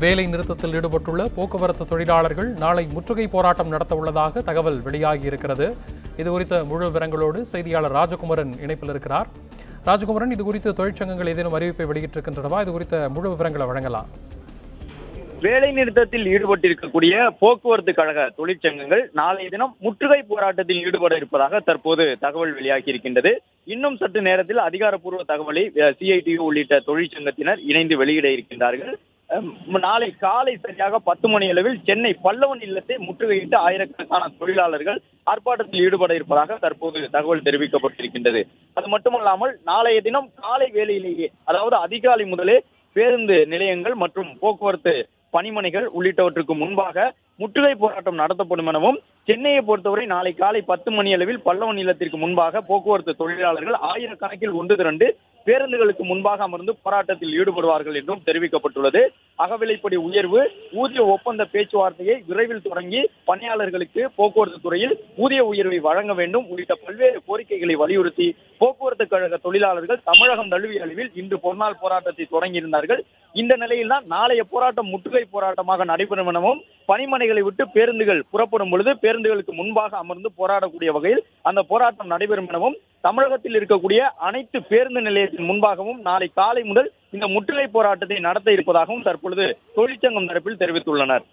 வேலை நிறுத்தத்தில் ஈடுபட்டுள்ள போக்குவரத்து தொழிலாளர்கள் நாளை முற்றுகை போராட்டம் நடத்த உள்ளதாக தகவல் வெளியாகியிருக்கிறது. இதுகுறித்த முழு விவரங்களோடு செய்தியாளர் ராஜகுமரன் இணைப்பில் இருக்கிறார். ராஜகுமரன், இதுகுறித்து தொழிற்சங்கங்கள் ஏதேனும் அறிவிப்பை வெளியிட்டிருக்கின்றனவா? இதுகுறித்த முழு விவரங்களை வழங்கலாம். வேலை நிறுத்தத்தில் ஈடுபட்டிருக்கக்கூடிய போக்குவரத்து கழக தொழிற்சங்கங்கள் நாளைய தினம் முற்றுகை போராட்டத்தில் ஈடுபட இருப்பதாக தற்போது தகவல் வெளியாகி இருக்கின்றது. இன்னும் சற்று நேரத்தில் அதிகாரப்பூர்வ தகவலை CITU உள்ளிட்ட தொழிற்சங்கத்தினர் இணைந்து வெளியிட இருக்கின்றார்கள். நாளை காலை சரியாக 10 மணி அளவில் சென்னை பல்லவன் இல்லத்தை முற்றுகையிட்டு ஆயிரக்கணக்கான தொழிலாளர்கள் ஆர்ப்பாட்டத்தில் ஈடுபட இருப்பதாக தற்போது தகவல் தெரிவிக்கப்பட்டிருக்கின்றது. அது மட்டுமல்லாமல் நாளைய தினம் காலை வேளையிலேயே, அதாவது அதிகாலை முதலே பேருந்து நிலையங்கள் மற்றும் போக்குவரத்து பணிமனைகள் உள்ளிட்டவற்றுக்கு முன்பாக முற்றுகை போராட்டம் நடத்தப்படும் எனவும், சென்னையை பொறுத்தவரை நாளை காலை 10 மணி அளவில் பல்லவன் இல்லத்திற்கு முன்பாக போக்குவரத்து தொழிலாளர்கள் ஆயிரக்கணக்கில் ஒன்று திரண்டு பேருந்துகளுக்கு முன்பாக அமர்ந்து போராட்டத்தில் ஈடுபடுவார்கள் என்றும் தெரிவிக்கப்பட்டுள்ளது. அகவிலைப்படி உயர்வு, ஊதிய ஒப்பந்த பேச்சுவார்த்தையை விரைவில் தொடங்கி பணியாளர்களுக்கு போக்குவரத்து துறையில் ஊதிய உயர்வை வழங்க வேண்டும் உள்ளிட்ட பல்வேறு கோரிக்கைகளை வலியுறுத்தி போக்குவரத்து கழக தொழிலாளர்கள் தமிழகம் தழுவிய அளவில் இன்று பொருநாள் போராட்டத்தை தொடங்கியிருந்தார்கள். இந்த நிலையில்தான் நாளைய போராட்டம் முற்றுகை போராட்டமாக நடைபெறும் எனவும், பணிமனைகளை விட்டு பேருந்துகள் புறப்படும் பொழுது பேருந்துகளுக்கு முன்பாக அமர்ந்து போராடக்கூடிய வகையில் அந்த போராட்டம் நடைபெறும் எனவும், தமிழகத்தில் இருக்கக்கூடிய அனைத்து பேருந்து நிலையத்தின் முன்பாகவும் நாளை காலை முதல் இந்த முற்றுகை போராட்டத்தை நடத்த இருப்பதாகவும் தற்பொழுது தொழிற்சங்கம் தரப்பில் தெரிவித்துள்ளனர்.